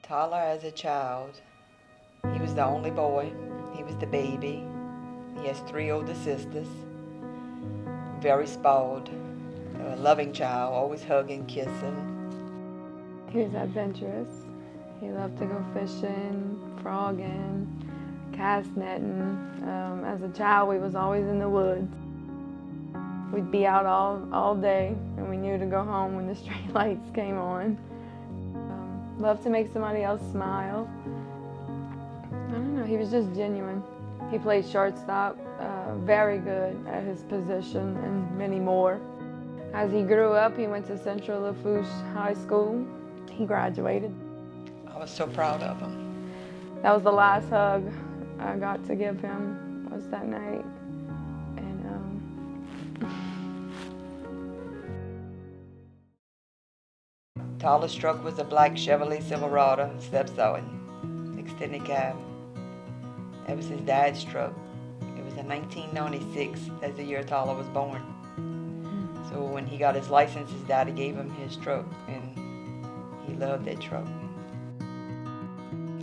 Tyler as a child, he was the only boy. He was the baby. He has 3 older sisters. Very spoiled. A loving child, always hugging, kissing. He was adventurous. He loved to go fishing, frogging, cast netting. As a child, we was always in the woods. We'd be out all day, and we knew to go home when the street lights came on. Loved to make somebody else smile. I don't know, he was just genuine. He played shortstop, very good at his position, and many more. As he grew up, he went to Central Lafourche High School. He graduated. I was so proud of him. That was the last hug I got to give him, was that night. Tyler's truck was a black Chevrolet Silverado, step sewing, extended cab. That was his dad's truck. It was in 1996, that's the year Tyler was born. So when he got his license, his daddy gave him his truck, and he loved that truck.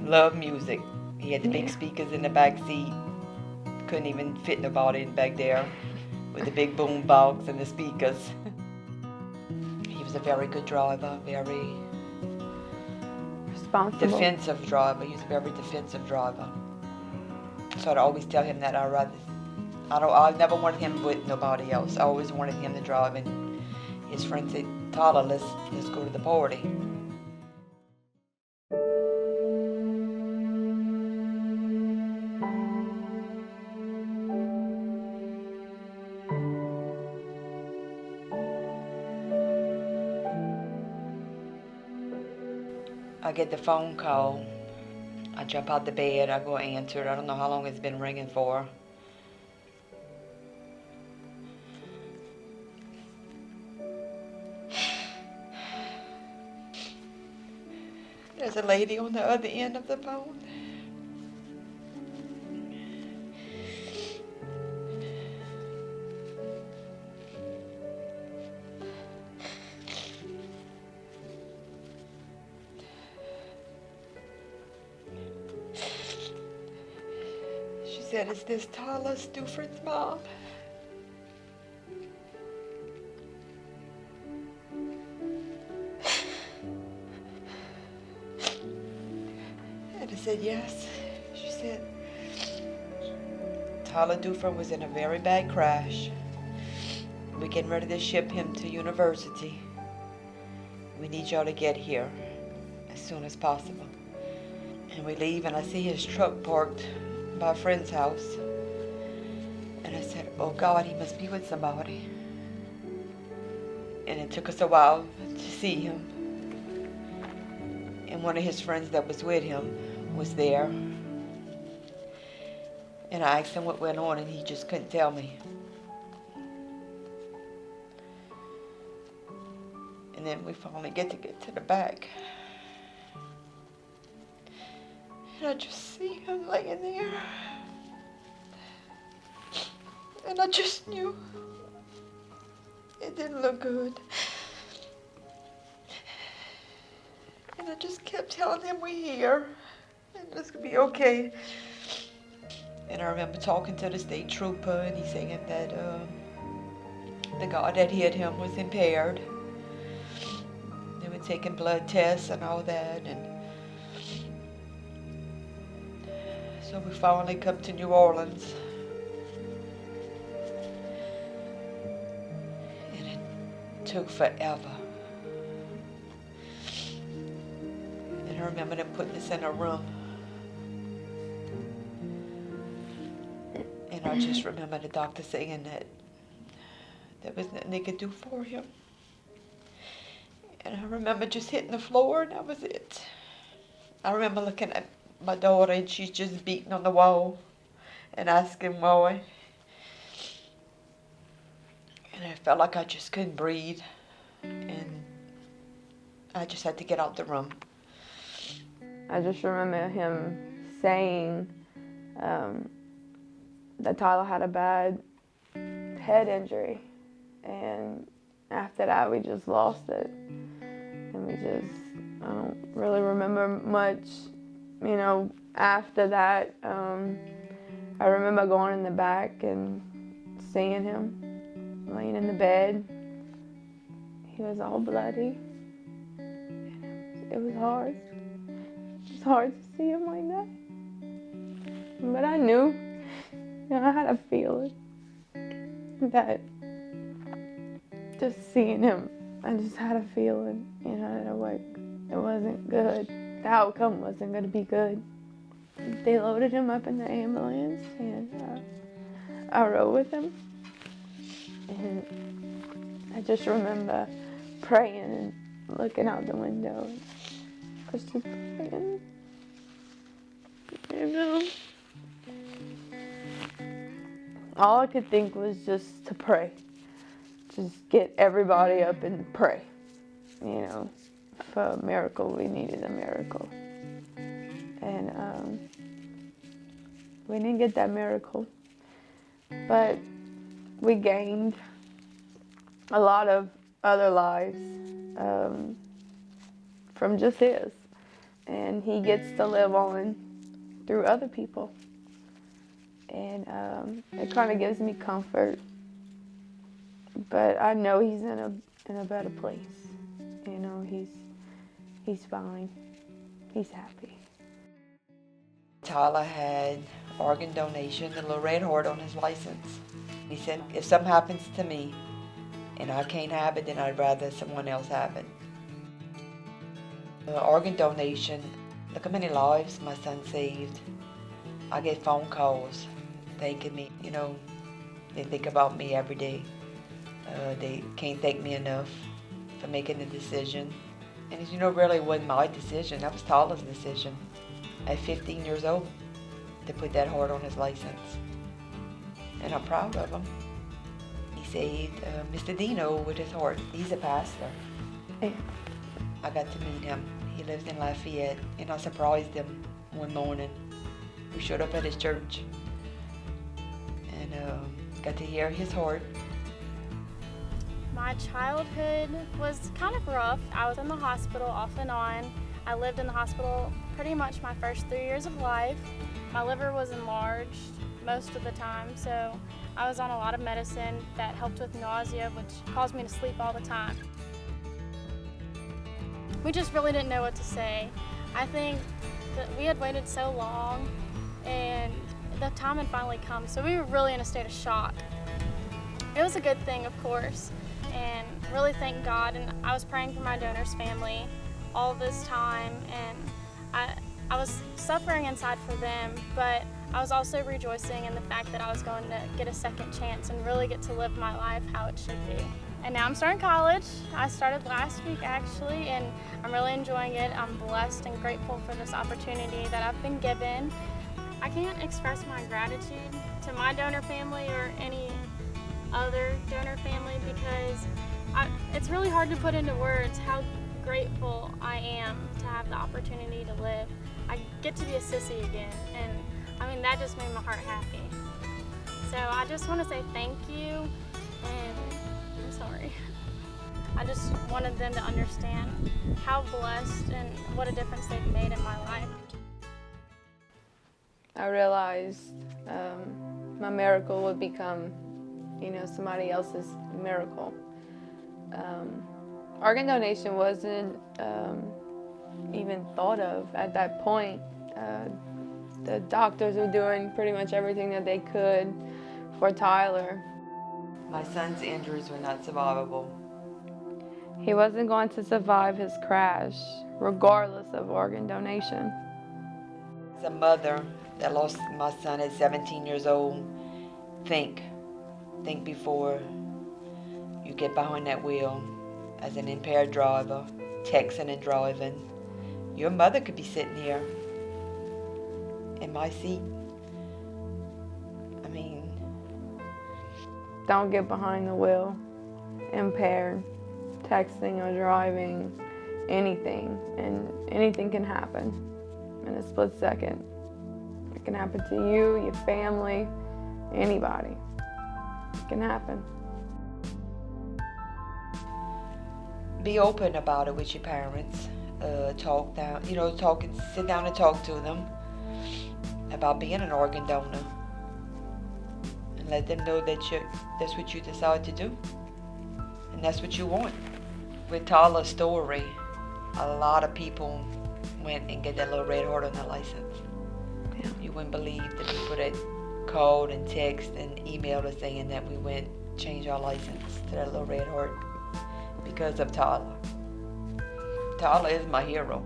Loved music. He had the big speakers in the back seat. Couldn't even fit nobody back there with the big boom box and the speakers. He was a very good driver, very responsible, defensive driver. He was a very defensive driver. So I'd always tell him that I never wanted him with nobody else. I always wanted him to drive, and his friends said, Tyler, let's go to the party. I get the phone call. I jump out the bed. I go answer it. I don't know how long it's been ringing for. There's a lady on the other end of the phone. She said, "Is this Tyler Dufrene's mom?" And I said, "Yes." She said, "Tyler Dufrene was in a very bad crash. We're getting ready to ship him to university. We need y'all to get here as soon as possible." And we leave, and I see his truck parked by a friend's house. And I said, "Oh God, he must be with somebody." And it took us a while to see him. And one of his friends that was with him was there. And I asked him what went on, and he just couldn't tell me. And then we finally get to the back. And I just see him laying there. And I just knew it didn't look good. And I just kept telling him, "We're here, and it's gonna be okay." And I remember talking to the state trooper, and he's saying that the guy that hit him was impaired. They were taking blood tests and all that, and so we finally come to New Orleans. And it took forever. And I remember them putting us in a room. And I just remember the doctor saying that there was nothing they could do for him. And I remember just hitting the floor, and that was it. I remember looking at my daughter, and she's just beating on the wall and asking why. And I felt like I just couldn't breathe. And I just had to get out the room. I just remember him saying that Tyler had a bad head injury, and after that we just lost it, and we just I don't really remember much, after that. I remember going in the back and seeing him laying in the bed. He was all bloody. It was hard. It was hard to see him like that. But I knew, I had a feeling that just seeing him, I just had a feeling, that it wasn't good. The outcome wasn't going to be good. They loaded him up in the ambulance, and I rode with him. And I just remember praying and looking out the window. I was just praying. All I could think was just to pray. Just get everybody up and pray. For a miracle, we needed a miracle. And we didn't get that miracle. But we gained a lot of other lives from just his. And he gets to live on through other people. And it kind of gives me comfort. But I know he's in a better place. He's fine. He's happy. Tyler had organ donation, a little red heart on his license. He said, if something happens to me and I can't have it, then I'd rather someone else have it. Organ donation, look how many lives my son saved. I get phone calls thanking me, they think about me every day. They can't thank me enough for making the decision. And really it wasn't my decision, that was Tyler's decision at 15 years old to put that heart on his license. And I'm proud of him. He saved Mr. Dino with his heart. He's a pastor. Yeah. I got to meet him. He lives in Lafayette, and I surprised him one morning. We showed up at his church and got to hear his heart. My childhood was kind of rough. I was in the hospital off and on. I lived in the hospital pretty much my first 3 years of life. My liver was enlarged most of the time, so I was on a lot of medicine that helped with nausea, which caused me to sleep all the time. We just really didn't know what to say. I think that we had waited so long and the time had finally come, so we were really in a state of shock. It was a good thing, of course, and really thank God. And I was praying for my donor's family all this time, and I was suffering inside for them, but I was also rejoicing in the fact that I was going to get a second chance and really get to live my life how it should be. And now I'm starting college. I started last week actually, and I'm really enjoying it. I'm blessed and grateful for this opportunity that I've been given. I can't express my gratitude to my donor family or any other donor family because it's really hard to put into words how grateful I am to have the opportunity to live. I get to be a sissy again, and that just made my heart happy. So I just want to say thank you, and I'm sorry. I just wanted them to understand how blessed and what a difference they've made in my life. I realized my miracle would become, somebody else's miracle. Organ donation wasn't even thought of at that point. The doctors were doing pretty much everything that they could for Tyler. My son's injuries were not survivable. He wasn't going to survive his crash, regardless of organ donation. As a mother that lost my son at 17 years old, think before you get behind that wheel as an impaired driver, texting and driving. Your mother could be sitting here in my seat. Don't get behind the wheel, impaired, texting or driving, anything, and anything can happen in a split second. It can happen to you, your family, anybody. It can happen. Be open about it with your parents. sit down and talk to them about being an organ donor, and let them know that that's what you decide to do, and that's what you want. With Tala's story, a lot of people went and get that little red heart on their license. Yeah. You wouldn't believe the people that called and texted and emailed us saying that we went change our license to that little red heart because of Tala. Tala is my hero.